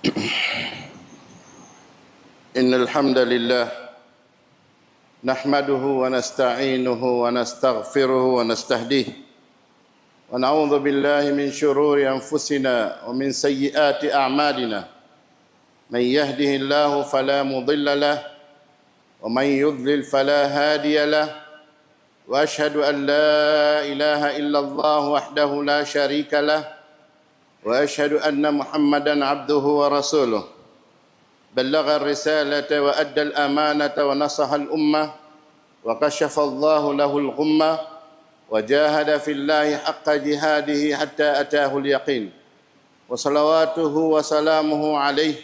إن الحمد لله نحمده ونستعينه ونستغفره ونستهديه ونعوذ بالله من شرور أنفسنا ومن سيئات أعمالنا. من يهده الله فلا مضل له ومن يضلل فلا هادي له، وأشهد أن لا إله إلا الله وحده لا شريك له، وأشهد أن محمدًا عبده ورسوله. بلغ الرسالة وأدى الأمانة ونصح الأمة وكشف الله له الغمة وجاهد في الله حق جهاده حتى أتاه اليقين، وصلواته وسلامه عليه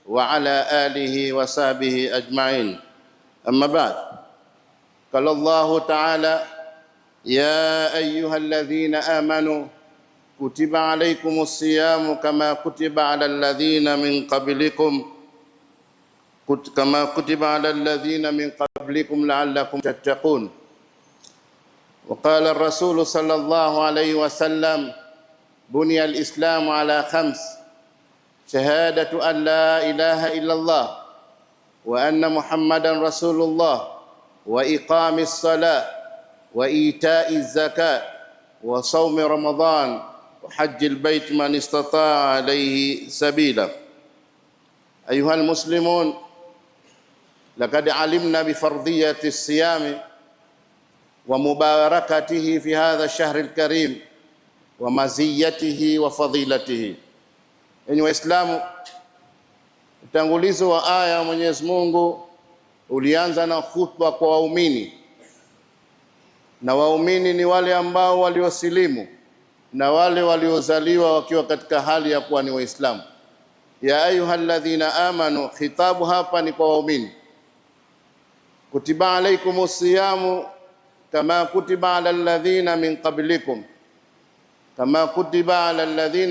وعلى آله وصحبه أجمعين. أما بعد، قال الله تعالى: يا أيها الذين آمنوا كتب عليكم الصيام كما كتب على الذين من قبلكم لعلكم تتقون. وقال الرسول صلى الله عليه وسلم: بني الإسلام على 5: شهادة أن لا إله إلا الله وأن محمدا رسول الله وإقام الصلاة وإيتاء الزكاة وصوم رمضان وحج البيت من استطاع عليه سبيلا. أيها المسلمون، لقد علمنا بفرضية الصيام ومباركته في هذا الشهر الكريم ومزيته وفضيلته. Enyi Waislamu, utangulizo wa aya Mwenyezi Mungu ulianza na khutba kwa waumini, na waumini ni wale ambao waliosilimu na wale waliozaliwa wakiwa katika hali ya kuwa ni Waislamu. Ya ayyuhalladhina amanu, khitabu hapa ni kwa waumini. Kutiba alaykumus siyamu kama kutiba ala alladhina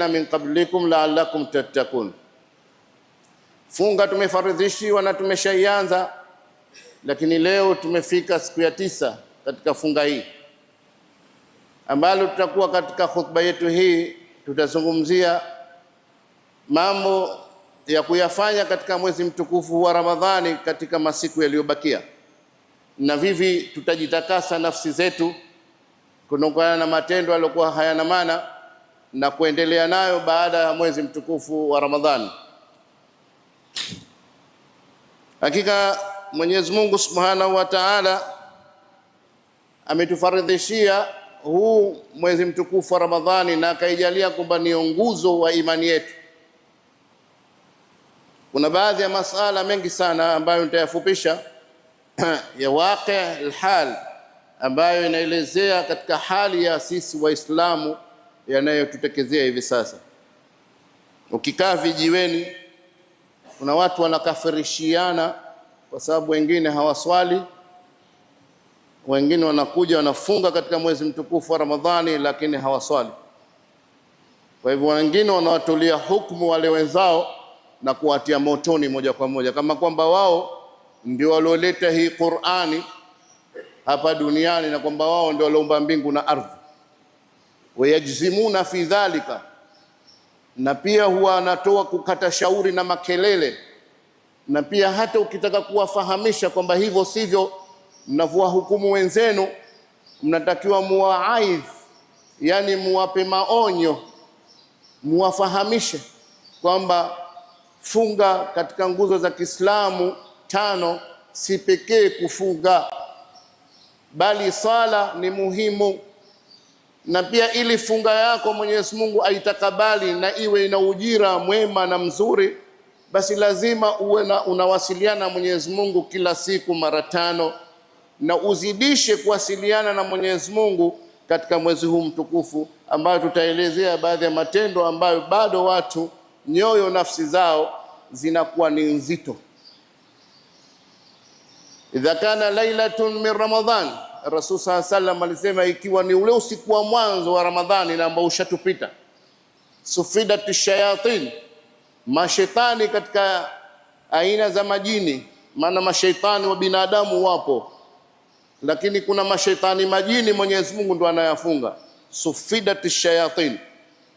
min qablikum la'allakum tattaqun. Funga tumefaridhishiwa na tumeshaianza, lakini leo tumefika siku ya 9 katika funga hii, ambalo tutakuwa katika khutba yetu hii tutazungumzia mambo ya kuyafanya katika mwezi mtukufu wa Ramadhani katika masiku yaliyobakia, na vivi tutajitakasa nafsi zetu kutokana na matendo yaliokuwa hayana maana na kuendelea nayo baada ya mwezi mtukufu wa Ramadhani. Hakika Mwenyezi Mungu Subhanahu wa Ta'ala ametufaridhishia huu mwezi mtukufu wa Ramadhani na akaijalia kwamba ni nguzo wa imani yetu. Kuna baadhi ya masala mengi sana ambayo nitayafupisha ya waqi' al-hal, ambayo inaelezea katika hali ya sisi Waislamu yanayotutekezea hivi sasa. Ukikaa vijiweni, kuna watu wanakafirishiana kwa sababu wengine hawaswali, wengine wanakuja wanafunga katika mwezi mtukufu wa Ramadhani lakini hawaswali. Kwa hivyo wengine wanawatulia hukumu wale wenzao na kuwatia motoni moja kwa moja, kama kwamba wao ndio walioleta hii Qur'ani hapa duniani na kwamba wao ndio walioumba mbingu na ardhi. Wayajzimuna fi dhalika, na pia huwa anatoa kukata shauri na makelele, na pia hata ukitaka kuwafahamisha kwamba hivyo sivyo mnavyowahukumu wenzenu, mnatakiwa muwaidh, yani muwape maonyo, muwafahamishe kwamba funga katika nguzo za Kiislamu 5 si pekee kufunga, bali sala ni muhimu, na pia ili funga yako Mwenyezi Mungu aitakabali na iwe ina ujira mwema na mzuri, basi lazima uwe unawasiliana na Mwenyezi Mungu kila siku mara 5, na uzidishe kuwasiliana na Mwenyezi Mungu katika mwezi huu mtukufu, ambayo tutaelezea baadhi ya matendo ambayo bado watu nyoyo, nafsi zao zinakuwa ni nzito. Idha kana lailatun min Ramadhan, Rasul sallallahu alaihi wasallam alisema, ikiwa ni ule usiku wa mwanzo wa Ramadhani na ambao ushatupita, sufidat shayatin, mashaitani katika aina za majini, maana mashaitani wa binadamu wapo, lakini kuna mashaitani majini Mwenyezi Mungu ndo anayafunga. Sufidat shayatin,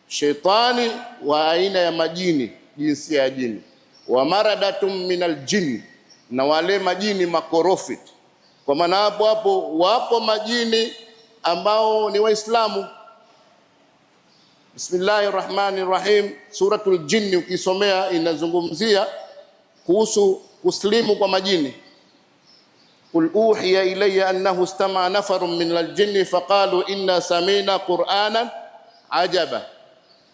shaitani wa aina ya majini, jinsia ya jini, wa maradatum minal jinn, na wale majini makorofi. Kwa maana hapo wapo majini ambao ni Waislamu. Bismillahir Rahmanir Rahim, suratul Jinn ukisomea inazungumzia kuhusu kuslimu kwa majini. Qul uhiya ilayya annahu istama'a nafarun min al-jinni faqalu inna samina qur'anan ajaba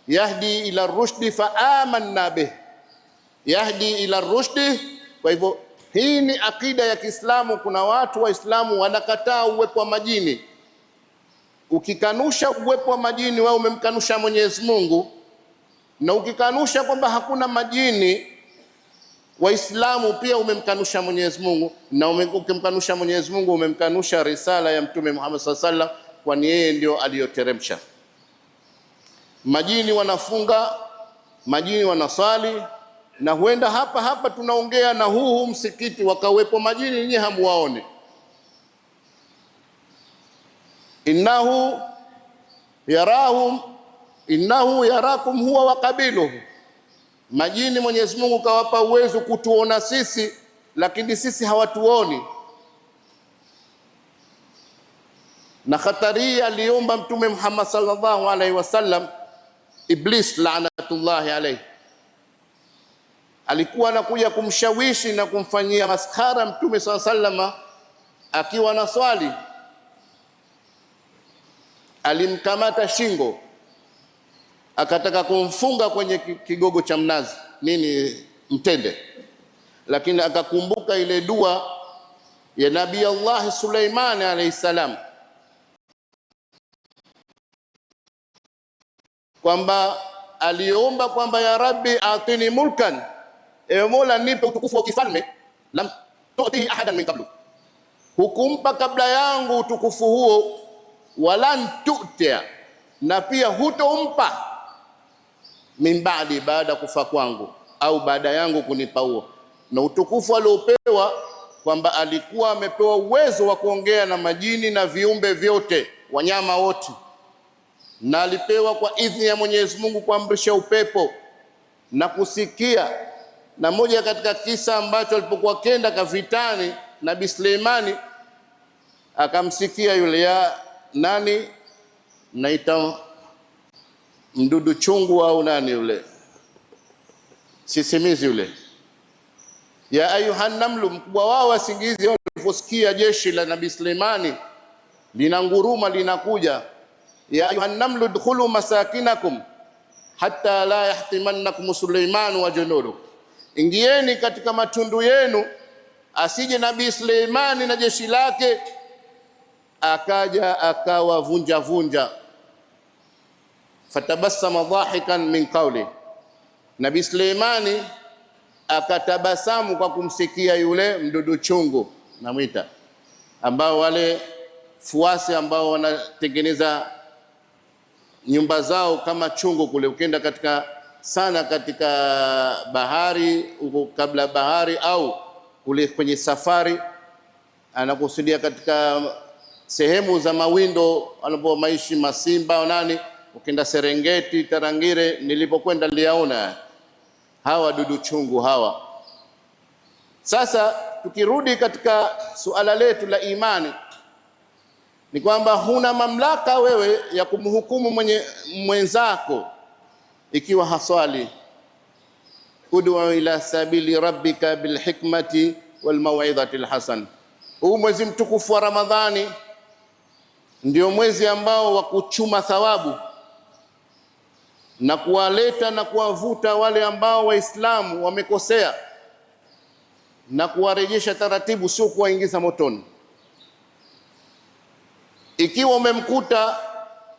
yahdi ila ar-rushdi fa amanna bih. Yahdi ila ar-rushdi. Kwa hivyo hii ni akida ya Kiislamu. Kuna watu Waislamu wanakataa uwepo wa majini. Ukikanusha uwepo wa majini, wewe umemkanusha Mwenyezi Mungu, na ukikanusha kwamba hakuna majini, Waislamu pia umemkanusha Mwenyezi Mungu, na ukimkanusha Mwenyezi Mungu umemkanusha risala ya Mtume Muhammad sallallahu alaihi wasallam, kwani yeye ndio aliyoteremsha. Majini wanafunga, majini wanasali, na huenda hapa tunaongea na huu msikiti wakawepo majini nyinyi hamuwaone. Innahu yarakum huwa wa qabiluhu. Majini Mwenyezi Mungu kawapa uwezo kutuona sisi, lakini sisi hawatuoni. Na khatari aliomba Mtume Muhammad sallallahu alaihi wasallam, Iblis laanatullahi alayhi, alikuwa anakuja kumshawishi na kumfanyia maskara Mtume sallallahu alaihi wasallam akiwa na swali. Alimkamata shingo, akataka kumfunga kwenye kigogo cha mnazi, mtende, lakini akakumbuka ile dua ya Nabii Allah Suleiman alayhi salam, kwamba aliomba kwamba ya Rabbi atini mulkan, ewe Mola nipe utukufu wa kifalme, lam tu'tihi ahadan min qablu, hukumpa kabla yangu utukufu huo, walan tu'tia, na pia hutompa min ba'di, baada kufa kwangu, au baada yangu kunipa huo. Na utukufu aliopewa kwamba alikuwa amepewa uwezo wa kuongea na majini na viumbe vyote, wanyama wote, na alipewa kwa idhini ya Mwenyezi Mungu kuamrisha upepo na kusikia. Na moja katika kisa ambacho alipokuwa kenda kavitani, Nabii Suleimani akamsikia yule ya nani naita mdudu chungu au nani yule sisimizi yule, ya ayuhan namlu, mkubwa wao wasingizi waliposikia jeshi la Nabii Suleimani linanguruma linakuja, ya ayuhan namlu dkhulu masakinakum hatta la yahtimannakum Suleiman wa junudu, ingieni katika matundu yenu asije Nabii Suleimani na jeshi lake akaja akawavunja vunja. Fatabassama dhahikan min qawli, Nabii Suleimani akatabasamu kwa kumsikia yule mdudu chungu namwita, ambao wale fuasi ambao wanatengeneza nyumba zao kama chungu kule, ukienda katika bahari huko, kabla bahari au kule kwenye safari, anakusudia katika sehemu za mawindo wanapomaishi masimba au nani, ukienda Serengeti, Tarangire, nilipokwenda niliona hawa dudu chungu hawa. Sasa tukirudi katika suala letu la imani, ni kwamba huna mamlaka wewe ya kumhukumu mwenzako ikiwa haswali. Ud'u ila sabili rabbika bilhikmati walmaw'idhati alhasan. Huu mwezi mtukufu wa Ramadhani ndio mwezi ambao wa kuchuma thawabu na kuwaleta na kuwavuta wale ambao Waislamu wamekosea na kuwarejesha taratibu, sio kuwaingiza motoni. Ikiwa umemkuta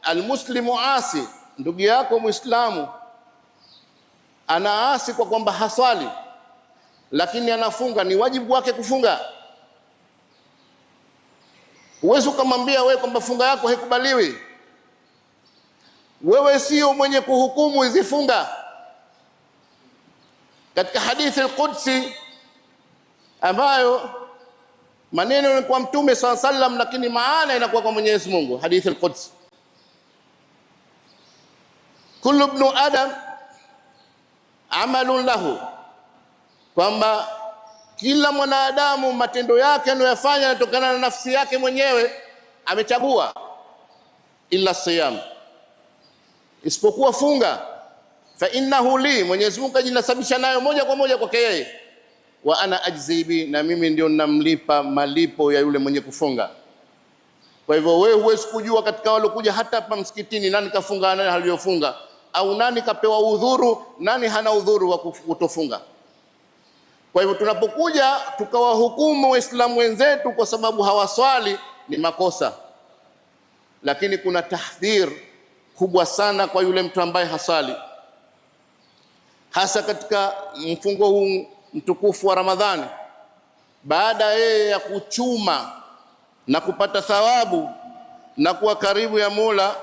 almuslimu asi, ndugu yako Muislamu anaasi kwa kwamba haswali lakini anafunga, ni wajibu wake kufunga. Huwezi kumwambia wewe kwamba funga yako haikubaliwi. Wewe sio mwenye kuhukumu hizi funga. Katika hadithi al-Qudsi ambayo maneno ni kwa Mtume sallallahu alaihi wasallam, lakini maana inakuwa kwa Mwenyezi Mungu. Hadithi al-Qudsi, kullu ibn adam amalun lahu, kwamba kila mwanadamu matendo yake anayofanya yanatokana na nafsi yake mwenyewe, amechagua. Illa siyam, isipokuwa funga. Fa innahu li, Mwenyezi Mungu ajinasabisha nayo moja kwa moja kwake yeye. Wa ana ajzi bi, na mimi ndio namlipa malipo ya yule mwenye kufunga. Kwa hivyo wewe huwezi kujua katika walokuja hata hapa msikitini nani kafunga, nani haliyofunga, au nani kapewa udhuru, nani hana udhuru wa kutofunga. Kwa hivyo tunapokuja tukawahukumu Waislamu wenzetu kwa sababu hawaswali, ni makosa. Lakini kuna tahdhir kubwa sana kwa yule mtu ambaye hasali, hasa katika mfungo huu mtukufu wa Ramadhani. Baada yeye ya kuchuma na kupata thawabu na kuwa karibu ya Mola,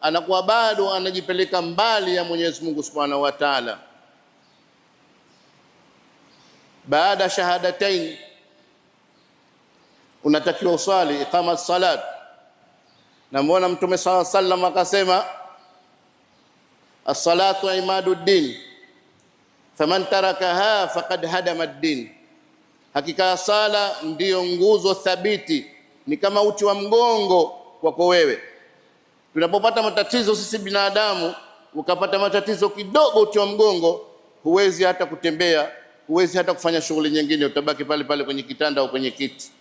anakuwa bado anajipeleka mbali ya Mwenyezi Mungu Subhanahu wa Ta'ala. Baada shahadatain unatakiwa uswali iqama salat, na mbona Mtume sallallahu alaihi wasallam akasema as-salatu imaduddin faman tarakaha faqad hadama ad-din, hakika sala ndiyo nguzo thabiti, ni kama uti wa mgongo kwako wewe. Tunapopata matatizo sisi binadamu, ukapata matatizo kidogo uti wa mgongo, huwezi hata kutembea, huwezi hata kufanya shughuli nyingine, utabaki pale pale kwenye kitanda au kwenye kiti.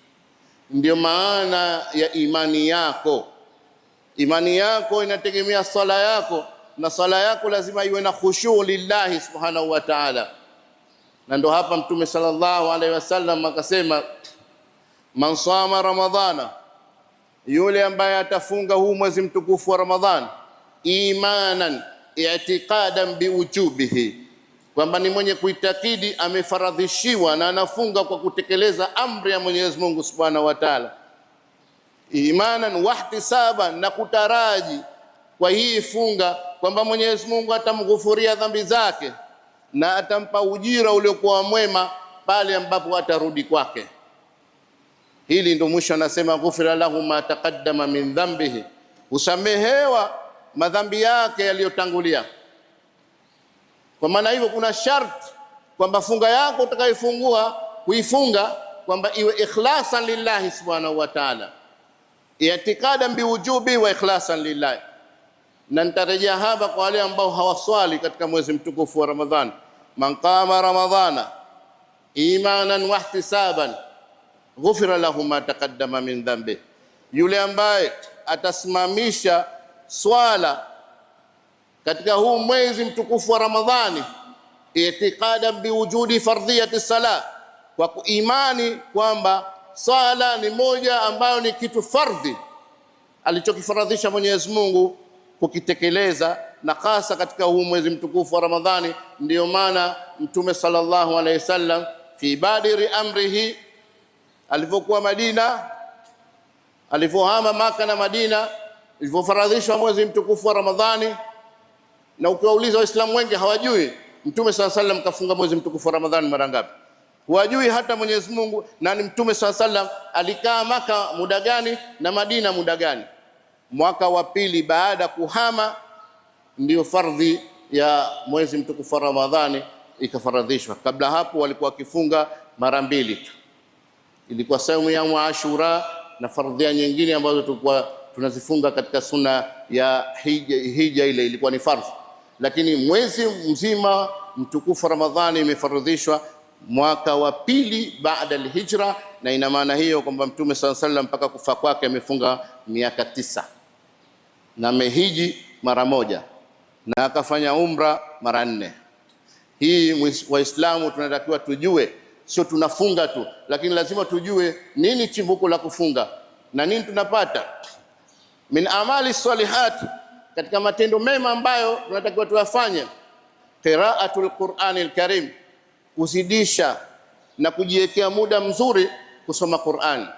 Ndio maana ya imani yako. Imani yako inategemea sala yako, na sala yako lazima iwe na khushu' lillahi subhanahu wa ta'ala. Na ndo hapa Mtume sallallahu alaihi wasallam akasema, man sama ramadhana, yule ambaye atafunga huu mwezi mtukufu wa Ramadhani, imanan i'tiqadan biwujubihi, kwamba ni mwenye kuitakidi amefaradhishiwa na anafunga kwa kutekeleza amri ya Mwenyezi Mungu Subhanahu wa Ta'ala, imanan wahtisaban, na kutaraji kwa hii funga kwamba Mwenyezi Mungu atamghufuria dhambi zake na atampa ujira uliokuwa mwema pale ambapo atarudi kwake. Hili ndio mwisho anasema ghufira lahu ma taqaddama min dhanbihi, usamehewa madhambi yake yaliyotangulia. Kwa maana hivyo kuna sharti kwamba funga yako utakayofungua kuifunga kwamba iwe ikhlasan lillahi subhanahu wa ta'ala, i'tiqadan biwujubi wa ikhlasan lillahi. Na nitarejea hapa kwa wale ambao hawaswali katika mwezi mtukufu wa Ramadhani, man qama ramadhana imanan wa ihtisaban ghufira lahu ma taqaddama min dhanbi, yule ambaye atasimamisha swala katika huu mwezi mtukufu wa Ramadhani, i'tiqadan biwujudi fardhiyati salat, kwa imani kwamba swala ni moja ambayo ni kitu fardhi alichokifaradhisha Mwenyezi Mungu kukitekeleza, na hasa katika huu mwezi mtukufu wa Ramadhani. Ndiyo maana Mtume sallallahu alaihi wasallam fi badiri amrihi, alipokuwa Madina, alipohama Maka na Madina, ilipofaradhishwa mwezi mtukufu wa Ramadhani. Na ukiwauliza Waislamu wengi hawajui Mtume sallallahu alaihi wasallam kafunga mwezi mtukufu wa Ramadhani mara ngapi. Hawajui hata Mwenyezi Mungu na ni Mtume sallallahu alaihi wasallam alikaa Maka muda gani na Madina muda gani. Mwaka wa pili baada kuhama ndio fardhi ya mwezi mtukufu wa Ramadhani ikafaradhishwa. Kabla hapo walikuwa wakifunga mara mbili tu, ilikuwa saumu ya Ashura na fardhia nyingine ambazo tulikuwa tunazifunga katika sunna ya hija, ile ilikuwa ni fardhi. Lakini mwezi mzima mtukufu wa Ramadhani imefaradhishwa mwaka wa pili baada al-hijra, na ina maana hiyo kwamba Mtume sallallahu alaihi wasallam mpaka kufa kwake amefunga miaka 9 na amehiji mara moja na akafanya umra mara 4. Hii Waislamu tunatakiwa tujue, sio tunafunga tu, lakini lazima tujue nini chimbuko la kufunga na nini tunapata min amali salihati, katika matendo mema ambayo tunatakiwa tuyafanye. Qiraatul Qur'anil Karim, kuzidisha na kujiwekea muda mzuri kusoma Qur'an.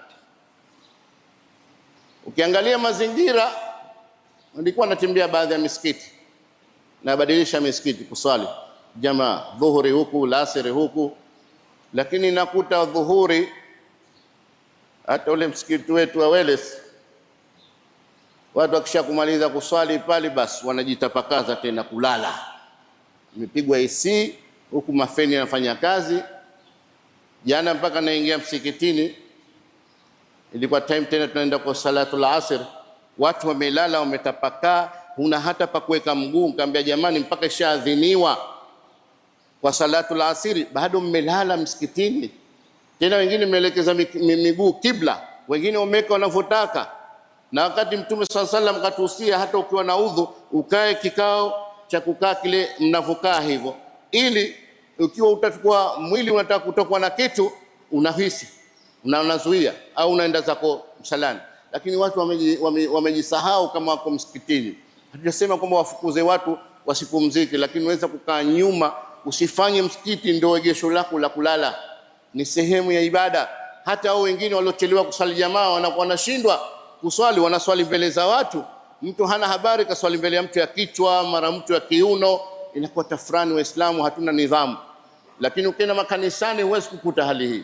Ukiangalia mazingira, nilikuwa natembea baadhi ya misikiti na badilisha misikiti kuswali jamaa, dhuhuri huku, lasiri huku, lakini nakuta dhuhuri hata ule msikiti wetu wa Wales, watu wakisha kumaliza kuswali pale basi wanajitapakaza tena kulala. imepigwa AC huku mafeni yanafanya kazi. Jana mpaka naingia msikitini, ilikuwa time tena tunaenda kwa salatul asr, watu wamelala wametapakaa, huna hata pa kuweka mguu. Nikamwambia jamani, mpaka ishaadhiniwa kwa salatul asiri bado mmelala msikitini? Tena wengine mmeelekeza miguu kibla, wengine wameka wanavyotaka. Na wakati Mtume sallallahu alaihi wasallam katuhusia hata ukiwa na udhu ukae kikao cha kukaa kile mnavokaa hivyo, ili ukiwa utakuwa mwili unataka kutokwa na kitu unahisi unazuia au unaenda zako msalani. Lakini watu wamejisahau kama wako msikitini. Hatujasema kwamba wafukuze watu wasipumzike, lakini unaweza kukaa nyuma. Usifanye msikiti ndio egesho lako la kulala, ni sehemu ya ibada. Hata hao wengine waliochelewa kusali jamaa wanakuwa wanashindwa kuswali, wanaswali mbele za watu. Mtu hana habari, kaswali mbele ya mtu ya kichwa, mara mtu ya kiuno. Inakuwa tafrani. Waislamu hatuna nidhamu. Lakini ukienda makanisani huwezi kukuta hali hii.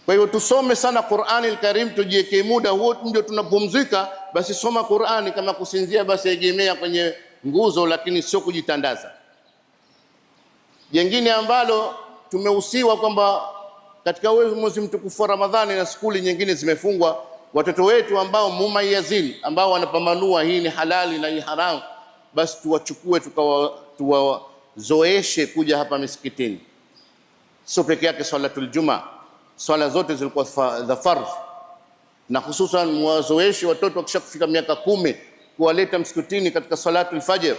Kwa hiyo tusome sana Qur'ani al-Karim, tujiweke muda huo ndio tunapumzika. Basi soma Qur'ani, kama kusinzia basi egemea kwenye nguzo, lakini sio kujitandaza. Jengine ambalo tumehusiwa kwamba katika mwezi mtukufu wa Ramadhani na skuli nyingine zimefungwa, watoto wetu ambao mumayazin, ambao wanapambanua hii ni halali na hii haramu, basi tuwachukue tuwazoeshe kuja hapa misikitini. Sio peke yake swalatul Juma, swala zote zilikuwa za fardh, na hususan mwazoeshe watoto wakisha kufika miaka 10 kuwaleta msikitini katika salatul fajr.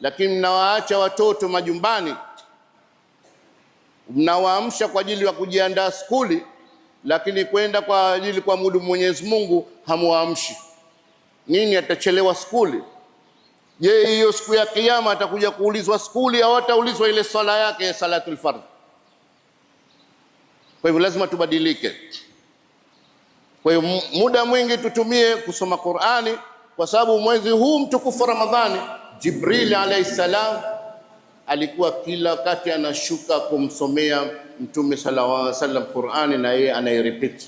Lakini mnawaacha watoto majumbani, mnawaamsha kwa ajili ya kujiandaa skuli, lakini kwenda kwa ajili kwa mudu Mwenyezi Mungu hamuamshi. Nini? Atachelewa skuli. Je, hiyo siku ya kiyama atakuja kuulizwa skuli au ataulizwa ile swala yake ya salatul fardh? Kwa hivyo lazima tubadilike. Kwa hiyo muda mwingi tutumie kusoma Qur'ani, kwa sababu mwezi huu mtukufu wa Ramadhani, Jibril alayhi salam alikuwa kila wakati anashuka kumsomea Mtume sallallahu alaihi wasallam Qur'ani, na yeye anairepeat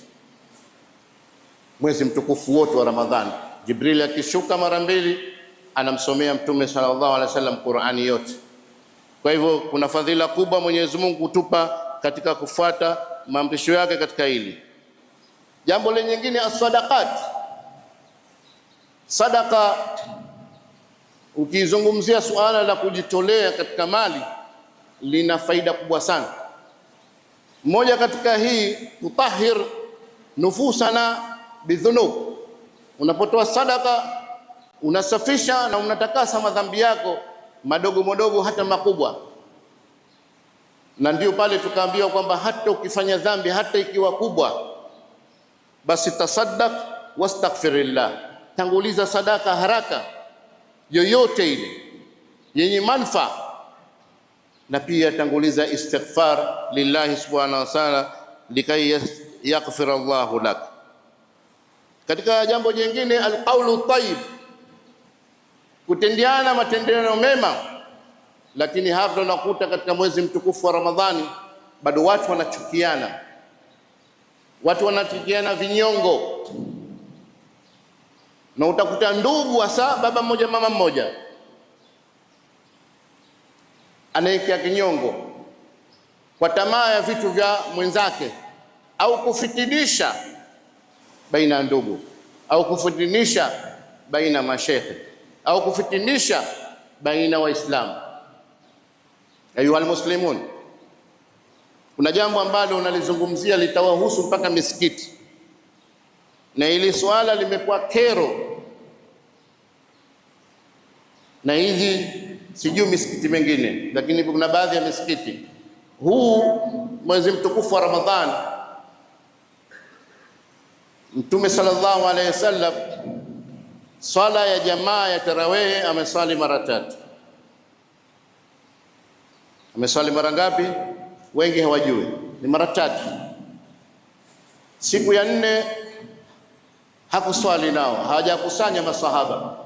mwezi mtukufu wote wa Ramadhani. Jibril akishuka mara 2 anamsomea Mtume sallallahu alaihi wasallam Qur'ani yote. Kwa hivyo kuna fadhila kubwa Mwenyezi Mungu kutupa katika kufuata maamrisho yake katika hili. Jambo lingine, as-sadaqat. Sadaqa, ukizungumzia suala la kujitolea katika mali, lina faida kubwa sana. Mmoja katika hii, tutahhir nufusana bidhunub. Unapotoa sadaka unasafisha na unatakasa madhambi yako madogo madogo hata makubwa. Na ndio pale tukaambiwa kwamba hata ukifanya dhambi hata ikiwa kubwa, basi tasaddaq wastaghfirillah, tanguliza sadaka haraka yoyote ile yenye manufaa, na pia tanguliza istighfar lillahi subhanahu wa ta'ala likai yaghfir Allahu lak. Katika jambo jingine, alqaulu tayyib, kutendeana matendeno mema. Lakini hapa tunakuta katika mwezi mtukufu wa Ramadhani bado watu wanachukiana, watu wanachukiana vinyongo, na utakuta ndugu hasa baba mmoja mama mmoja anaekea kinyongo kwa tamaa ya vitu vya mwenzake, au kufitinisha baina ya ndugu, au kufitinisha baina mashehe, au kufitinisha baina Waislamu. Ayuha almuslimun, kuna jambo ambalo unalizungumzia litawahusu mpaka misikiti, na hili swala limekuwa kero, na hizi sijui misikiti mengine, lakini kuna baadhi ya misikiti huu mwezi mtukufu wa Ramadhani, Mtume sallallahu alaihi wasallam swala ya jamaa ya tarawih amesali mara 3. Amesali mara ngapi? Wengi hawajui, ni mara 3. Siku ya 4 hakuswali nao, hawajakusanya masahaba,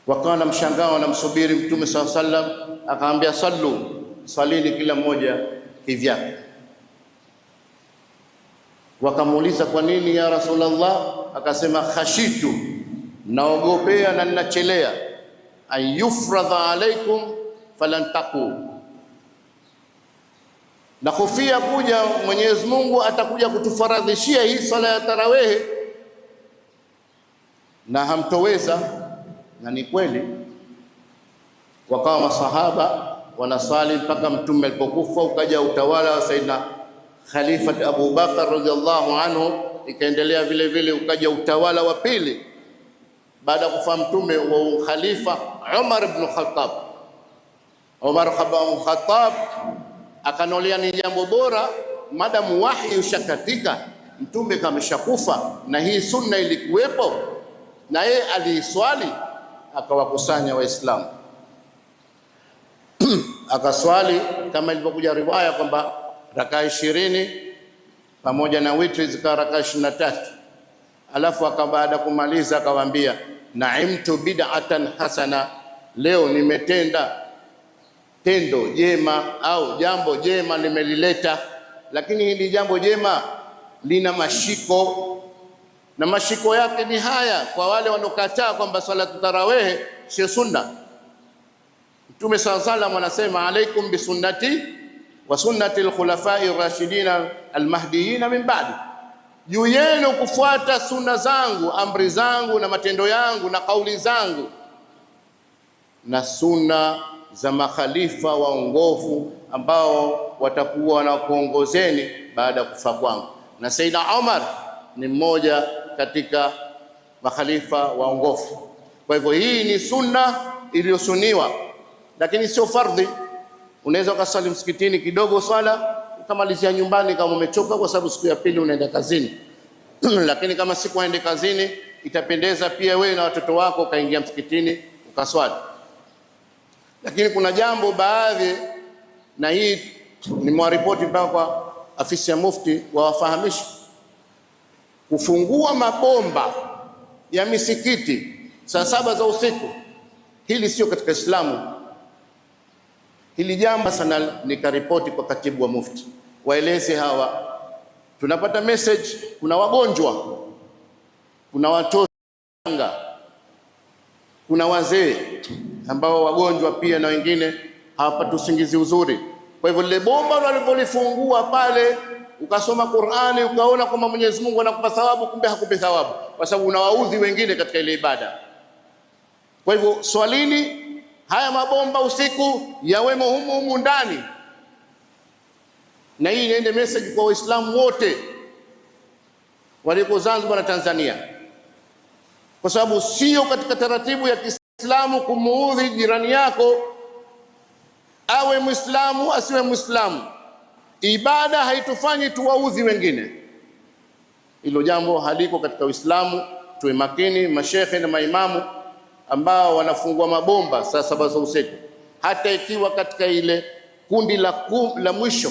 wakawa na mshangao, wanamsubiri Mtume sallallahu alaihi wasallam. Akaambia sallu, salini kila mmoja kivyake. Wakamuuliza kwa nini ya Rasulullah? Akasema khashitu naogopea na ninachelea, an yufradha alaikum falan taqu, na kufia kuja Mwenyezi Mungu atakuja kutufaradhishia hii sala ya tarawehe na hamtoweza. Na ni kweli, wakawa masahaba wanasali mpaka mtume alipokufa, ukaja utawala wa Saidina Khalifa Abu Bakar radhiallahu anhu, ikaendelea vile vile, ukaja utawala wa pili baada ya kufa mtume wa khalifa Umar ibn Khattab. Umar ibn Khattab akanolia ni jambo bora, madamu wahi ushakatika, mtume kameshakufa na hii sunna ilikuwepo na yeye aliiswali, akawakusanya Waislamu akaswali kama ilivyokuja riwaya kwamba rakaa 20 pamoja na witri zikawa rakaa 23. Alafu baada kumaliza akawaambia, naimtu bid'atan hasana, leo nimetenda tendo jema au jambo jema nimelileta, lakini hili jambo jema lina mashiko, na mashiko yake ni haya kwa wale wanokataa kwamba salatu tarawehe sio sunna. Mtume sallallahu alayhi wasallam anasema, alaikum bisunnati wa sunnati al-khulafai ar-rashidin al-mahdiyyin min ba'di, juu yenu kufuata sunna zangu, amri zangu na matendo yangu na kauli zangu, na sunna za makhalifa waongofu ambao watakuwa na kuongozeni baada ya kufa kwangu. Na Sayyidina Umar ni mmoja katika makhalifa waongofu. Kwa hivyo hii ni sunna iliyosuniwa, lakini sio fardhi. Unaweza ukasali msikitini kidogo swala ukamalizia nyumbani kama umechoka, kwa sababu siku ya pili unaenda kazini. Lakini kama siku uende kazini, itapendeza pia wewe na watoto wako ukaingia msikitini ukaswali. Lakini kuna jambo baadhi, na hii ni mwaripoti mpaka kwa afisi ya mufti wawafahamisha, kufungua mabomba ya misikiti saa 7 za usiku, hili sio katika Islamu. Hili jambo sana nikaripoti kwa katibu wa mufti, waeleze hawa. Tunapata message, kuna wagonjwa, kuna watoto, kuna wazee ambao wagonjwa pia, na wengine hawapati usingizi uzuri. Kwa hivyo lile bomba walipolifungua pale, ukasoma Qur'ani ukaona kwamba Mwenyezi Mungu anakupa thawabu, kumbe hakupi thawabu, kwa sababu unawaudhi wengine katika ile ibada. Kwa hivyo swalini haya mabomba usiku yawemo humu ndani, na hii inaende message kwa Waislamu wote waliko Zanzibar na Tanzania, kwa sababu sio katika taratibu ya Kiislamu kumuudhi jirani yako, awe Muislamu asiwe Muislamu. Ibada haitufanyi tuwaudhi wengine, hilo jambo haliko katika Uislamu. Tuwe makini, mashekhe na maimamu ambao wanafungua mabomba saa 7 za usiku, hata ikiwa katika ile kundi la mwisho.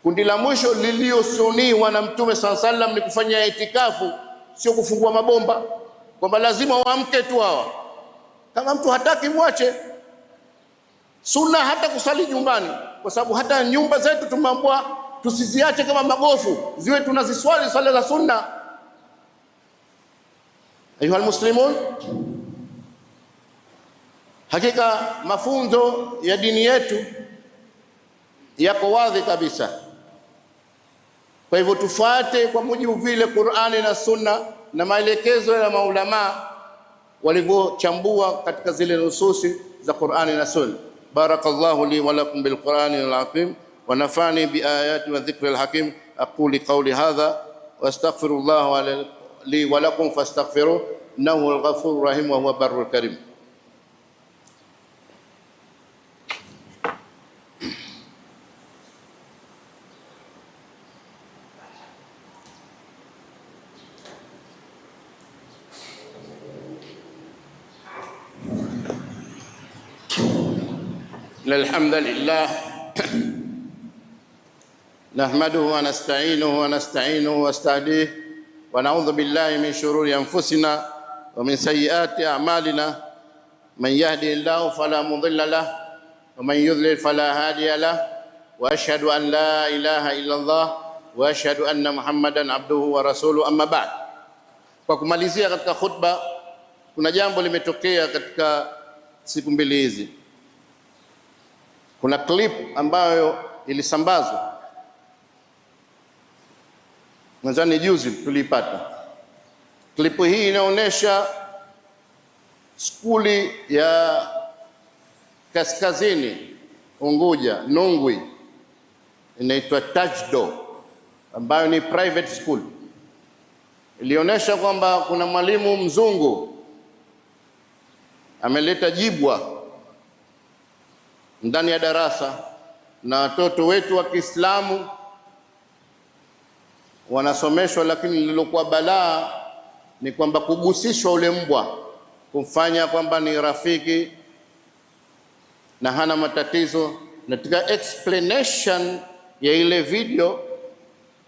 Kundi la mwisho liliosuniwa na Mtume sallallahu alayhi wasallam ni kufanya itikafu, sio kufungua mabomba kwamba lazima waamke tu hawa. Kama mtu hataki mwache. Sunna hata kusali nyumbani, kwa sababu hata nyumba zetu tumeambiwa tusiziache kama magofu, ziwe tunaziswali swala za sunna. Ayuha almuslimun, hakika mafunzo ya dini yetu yako wazi kabisa. Kwa hivyo tufuate kwa mujibu vile Qur'ani na Sunna na maelekezo ya maulama walivyochambua katika zile nususi za Qur'ani na Sunna. Barakallahu li wa lakum bil Qur'ani al-azim wa nafani bi ayati wa dhikri al-hakim. Aqulu qawli hadha wa astaghfirullah li wa lakum fastaghfiruhu innahu al-ghafurur rahim wa huwa barrul karim. الحمد لله نحمده ونستعينه ونستهديه ونعوذ بالله من شرور أنفسنا ومن سيئات أعمالنا. من يهدي الله فلا مضل له ومن يضلل فلا هادي له وأشهد أن لا إله إلا الله وأشهد أن محمدا عبده ورسوله. أما بعد, kwa kumalizia katika khutba kuna jambo limetokea katika siku mbili hizi. Kuna clip ambayo ilisambazwa, nadhani juzi tuliipata. Clip hii inaonyesha skuli ya kaskazini Unguja, Nungwi, inaitwa Tajdo, ambayo ni private school. Ilionyesha kwamba kuna mwalimu mzungu ameleta jibwa ndani ya darasa, na watoto wetu wa Kiislamu wanasomeshwa, lakini lilokuwa balaa ni kwamba kugusishwa ule mbwa, kumfanya kwamba ni rafiki na hana matatizo. Na katika explanation ya ile video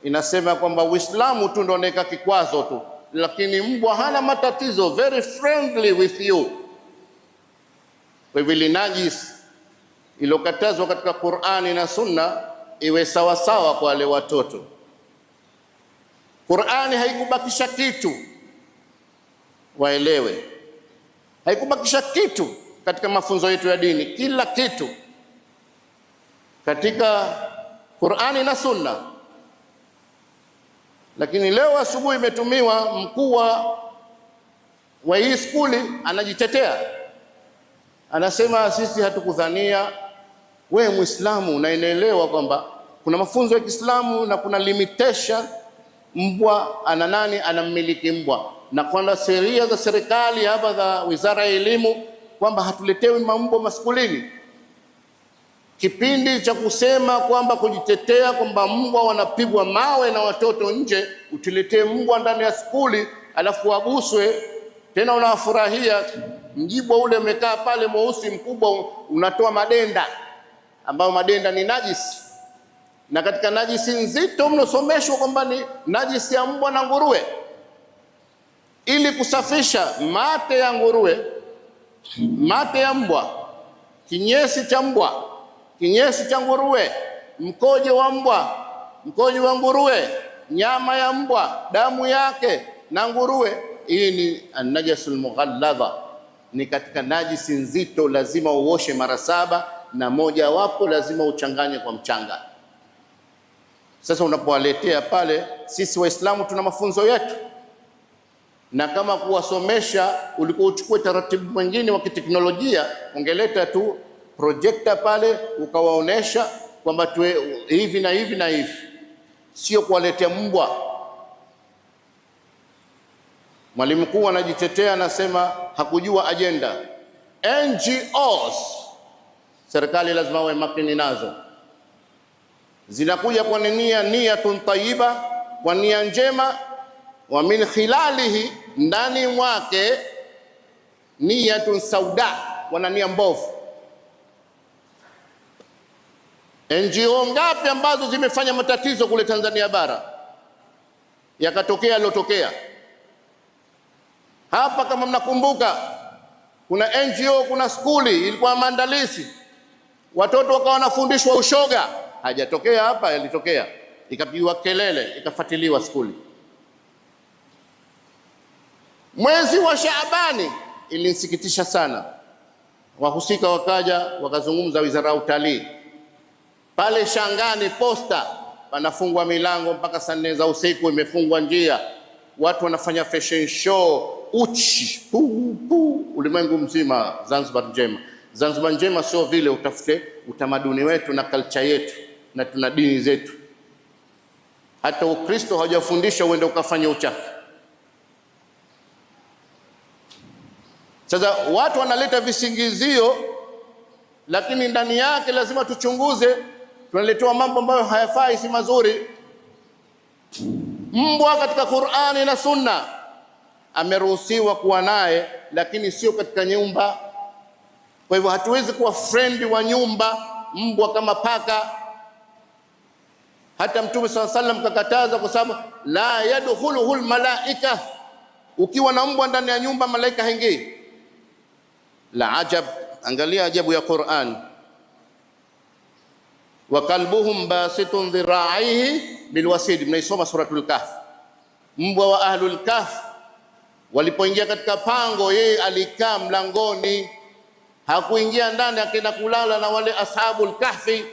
inasema kwamba Uislamu tu ndio unaweka kikwazo tu, lakini mbwa hana matatizo, very friendly with you. Kwa hivyo najis ilokatazwa katika Qur'ani na Sunna iwe sawa sawa kwa wale watoto. Qur'ani haikubakisha kitu, waelewe, haikubakisha kitu katika mafunzo yetu ya dini, kila kitu katika Qur'ani na Sunna. Lakini leo asubuhi imetumiwa mkuu wa hii skuli anajitetea, anasema sisi hatukudhania. Wewe Muislamu unaelewa kwamba kuna mafunzo ya Kiislamu na kuna limitation. Mbwa ana nani anammiliki mbwa, na kwamba sheria za serikali hapa za Wizara ya Elimu kwamba hatuletewi mbwa maskulini. Kipindi cha kusema kwamba kujitetea kwamba mbwa wanapigwa mawe na watoto nje, utiletee mbwa ndani ya skuli alafu waguswe, tena unawafurahia. Mjibwa ule umekaa pale mweusi mkubwa, unatoa madenda, ambayo madenda ni najisi, na katika najisi nzito mnosomeshwa kwamba ni najisi ya mbwa na nguruwe. Ili kusafisha mate ya nguruwe, mate ya mbwa, kinyesi cha mbwa, kinyesi cha nguruwe, mkojo wa mbwa, mkojo wa nguruwe, nyama ya mbwa, damu yake na nguruwe, hii ni an-najasul mughalladha, ni katika najisi nzito, lazima uoshe mara 7 na moja wapo lazima uchanganye kwa mchanga. Sasa unapowaletea pale, sisi Waislamu tuna mafunzo yetu, na kama kuwasomesha ulikuwa uchukue taratibu mwingine wa kiteknolojia, ungeleta tu projector pale ukawaonesha kwamba tuwe hivi na hivi na hivi, sio kuwaletea mbwa. Mwalimu mkuu anajitetea, anasema hakujua agenda. NGOs serikali lazima wawe makini nazo, zinakuja kwa niyatun tayyiba, kwa nia njema, wa min khilalihi, ndani mwake niyatun sauda, wana nia mbovu. NGO ngapi ambazo zimefanya matatizo kule Tanzania bara, yakatokea yalotokea hapa. Kama mnakumbuka, kuna NGO, kuna skuli ilikuwa maandalizi, watoto wakawa wanafundishwa ushoga. Hajatokea hapa, yalitokea, ikapigwa kelele, ikafuatiliwa skuli. Mwezi wa Shaabani ilinisikitisha sana, wahusika wakaja wakazungumza Wizara ya Utalii pale Shangani Posta, panafungwa milango mpaka saa 4 za usiku, imefungwa njia, watu wanafanya fashion show, uchi ulimwengu mzima. Zanzibar njema, Zanzibar njema sio vile, utafute utamaduni wetu na culture yetu, na tuna dini zetu. Hata Ukristo hawajafundisha uende ukafanya uchafu. Sasa watu wanaleta visingizio, lakini ndani yake lazima tuchunguze. Tunaletewa mambo ambayo hayafai, si mazuri. Mbwa katika Qur'ani na Sunna ameruhusiwa kuwa naye, lakini sio katika nyumba. Kwa hivyo hatuwezi kuwa friend wa nyumba mbwa kama paka. Hata Mtume SAW kakataza, kwa sababu la yadkhuluhul malaika, ukiwa na mbwa ndani ya nyumba malaika haingii. La ajab, angalia ajabu ya Qur'an. Wa kalbuhum basitun dhira'ihi bilwasid, mnaisoma suratul Kahf. Mbwa wa ahlul Kahf Walipoingia katika pango, yeye alikaa mlangoni, hakuingia ndani, akaenda kulala na wale ashabul kahfi.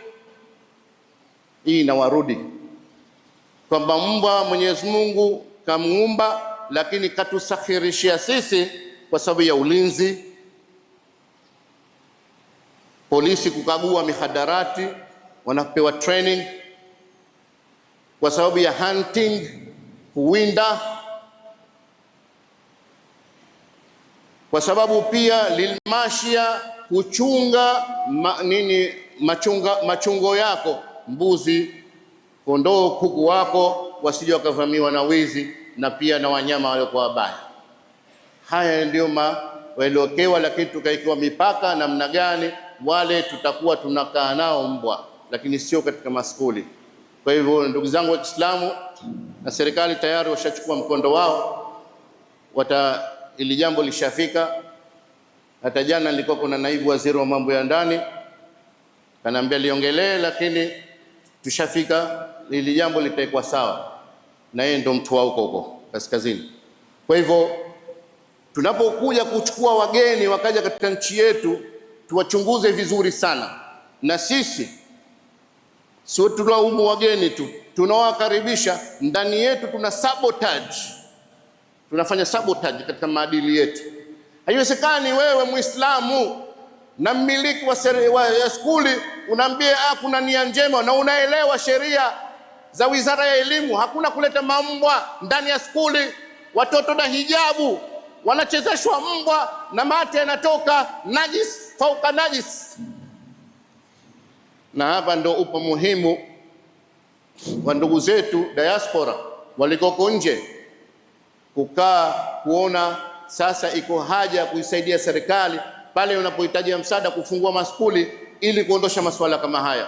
Hii inawarudi kwamba mbwa Mwenyezi Mungu kamuumba, lakini katusakhirishia sisi kwa sababu ya ulinzi, polisi kukagua mihadarati, wanapewa training kwa sababu ya hunting, kuwinda, kwa sababu pia lilmashia, kuchunga machungo yako, mbuzi, kondoo, kuku wako wasije wakavamiwa na wizi, na pia na wanyama waliokuwa wabaya. Haya ndio waliokewa, lakini tukaikiwa mipaka namna gani wale tutakuwa tunakaa nao mbwa, lakini sio katika maskuli. Kwa hivyo ndugu zangu wa Kiislamu, na serikali tayari washachukua mkondo wao, ili jambo lishafika. Hata jana nilikuwa kuna naibu waziri wa mambo ya ndani kanaambia liongelee, lakini tushafika, ili jambo litakuwa sawa, na yeye ndo mtu wa huko kaskazini. Kwa hivyo tunapokuja kuchukua wageni wakaja katika nchi yetu, tuwachunguze vizuri sana, na sisi sio tulaumu wageni tu, tunawakaribisha ndani yetu. Tuna sabotage, tunafanya sabotage katika maadili yetu. Haiwezekani wewe Muislamu na mmiliki wa skuli unaambia kuna nia njema na unaelewa sheria za Wizara ya Elimu, hakuna kuleta mambwa ndani ya skuli. Watoto na hijabu wanachezeshwa mbwa na mate yanatoka, najis fauka najis. Na hapa ndo upo muhimu wa ndugu zetu diaspora walikoko nje kukaa kuona sasa iko haja ya kuisaidia serikali pale unapohitaji msaada kufungua maskuli ili kuondosha masuala kama haya.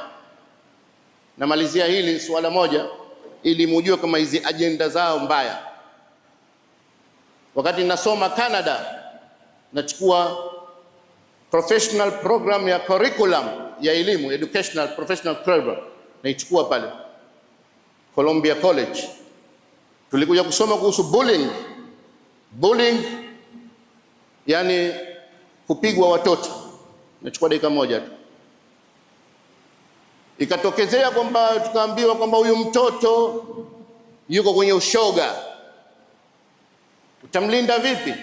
Namalizia hili suala moja ili mujue kama hizi ajenda zao mbaya. Wakati nasoma Canada, nachukua professional program ya curriculum ya elimu, educational professional program, naichukua pale Columbia College. Tulikuja kusoma kuhusu bullying, yani kupigwa watoto. Nachukua dakika moja tu. Ikatokezea kwamba tukaambiwa kwamba huyu mtoto yuko kwenye ushoga, utamlinda vipi?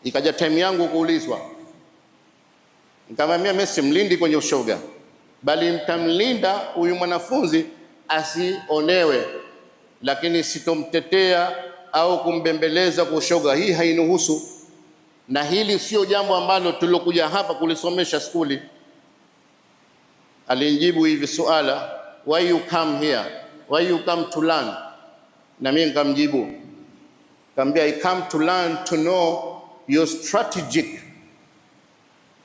Ikaja time yangu kuulizwa, nikamwambia mimi simlindi kwenye ushoga, bali nitamlinda huyu mwanafunzi asionewe, lakini sitomtetea au kumbembeleza kwa ushoga. Hii hainuhusu, na hili sio jambo ambalo tulokuja hapa kulisomesha skuli. Alinijibu hivi suala, why you come here, why you come to learn? Na mimi nikamjibu, nikamwambia I come to learn to know your strategic,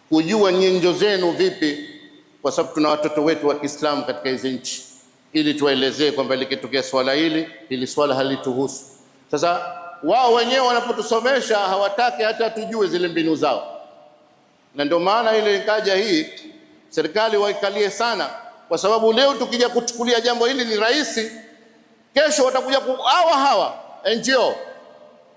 kujua nyenzo zenu vipi, kwa sababu tuna watoto wetu wa Kiislamu katika hizi nchi, ili tuwaelezee kwamba likitokea swala hili swala halituhusu. Sasa wao wenyewe wanapotusomesha hawataki hata tujue zile mbinu zao, na ndio maana ile ikaja hii serikali waikalie sana, kwa sababu leo tukija kuchukulia jambo hili ni rahisi, kesho watakuja hawa NGO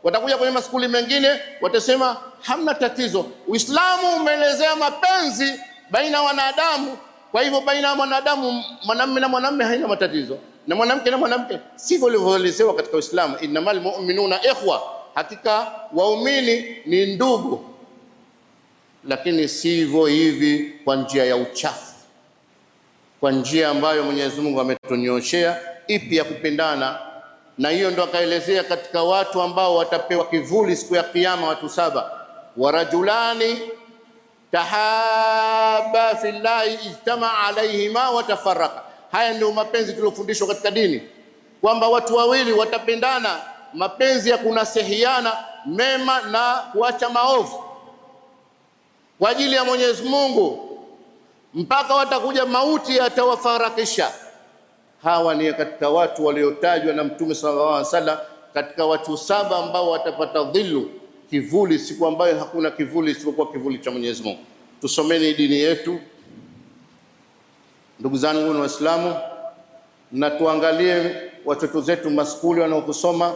watakuja kwenye maskuli mengine watasema hamna tatizo, Uislamu umeelezea mapenzi baina wanadamu, kwa hivyo baina ya mwanadamu mwanamume na mwanamume haina matatizo, na mwanamke na mwanamke. Sivyo ilivyoelezewa katika Uislamu, innamal mu'minuna ikhwa, hakika waumini ni ndugu. Lakini sivyo hivi kwa njia ya uchafu, kwa njia ambayo Mwenyezi Mungu ametunyoshea ipi ya kupendana. Na hiyo ndo akaelezea katika watu ambao watapewa kivuli siku ya Kiyama, watu 7, warajulani tahaba fillahi ijtama alayhima watafaraka. Haya ndio mapenzi tuliofundishwa katika dini, kwamba watu wawili watapendana, mapenzi ya kunasihiana mema na kuacha maovu kwa ajili ya Mwenyezi Mungu, mpaka watakuja mauti yatawafarakisha. Hawa ni katika watu waliotajwa na Mtume sallallahu alaihi wasallam katika watu 7 ambao watapata dhillu, kivuli, siku ambayo hakuna kivuli isipokuwa kivuli cha Mwenyezi Mungu. Tusomeni dini yetu ndugu zangu na Waislamu, na tuangalie watoto zetu maskuli wanaokusoma,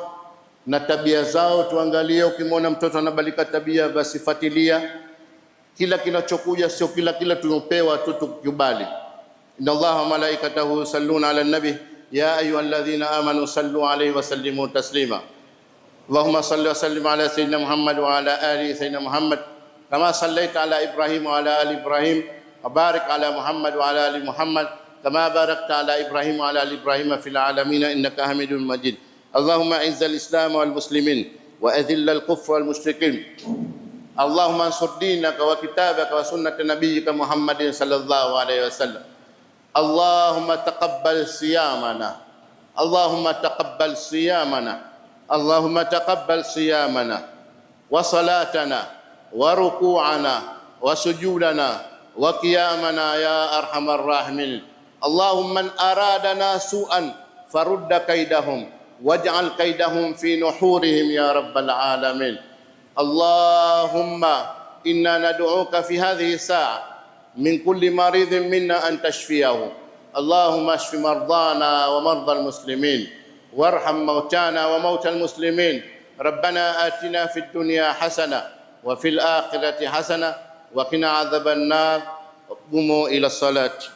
na tabia zao tuangalie. Ukimwona mtoto anabalika tabia, basi fuatilia. Kila kinachokuja sio kila tunopewa tu tukubali. Inna Allaha wa malaikatahu yusalluna ala nabi ya ayyuhalladhina amanu sallu alayhi wa sallimu taslima. Allahumma salli wa sallim ala sayyidina Muhammad wa ala ali sayyidina Muhammad kama sallaita ala Ibrahim wa ala ali Ibrahim wa barik ala Muhammad wa ala ali Muhammad kama barakta ala Ibrahim wa ala ali Ibrahim fil alamin innaka Hamidum Majid. Allahumma izzal Islam wal muslimin wa adhillal kufra wal mushrikin. Allahumma ansur dinaka wa kitabaka wa sunnata nabiyyika Muhammadin sallallahu alaihi wasallam. Allahumma taqabbal siyamana, Allahumma taqabbal siyamana, Allahumma taqabbal siyamana wa salatana wa ruku'ana wa sujudana wa qiyamana ya arhamar rahimin. Allahumma man aradana su'an farudda kaidahum waj'al kaidahum fi nuhurihim ya rabbal alamin. Allahumma inna nad'uka fi hadhihi sa'a min kulli maridhin minna an tashfiyahu. Allahumma ashfi mardana wa mardal muslimin warham mautana wa mautal muslimin. Rabbana atina fid dunya hasana wa fil akhirati hasana wa qina adhaban nar. Qumu ila salati.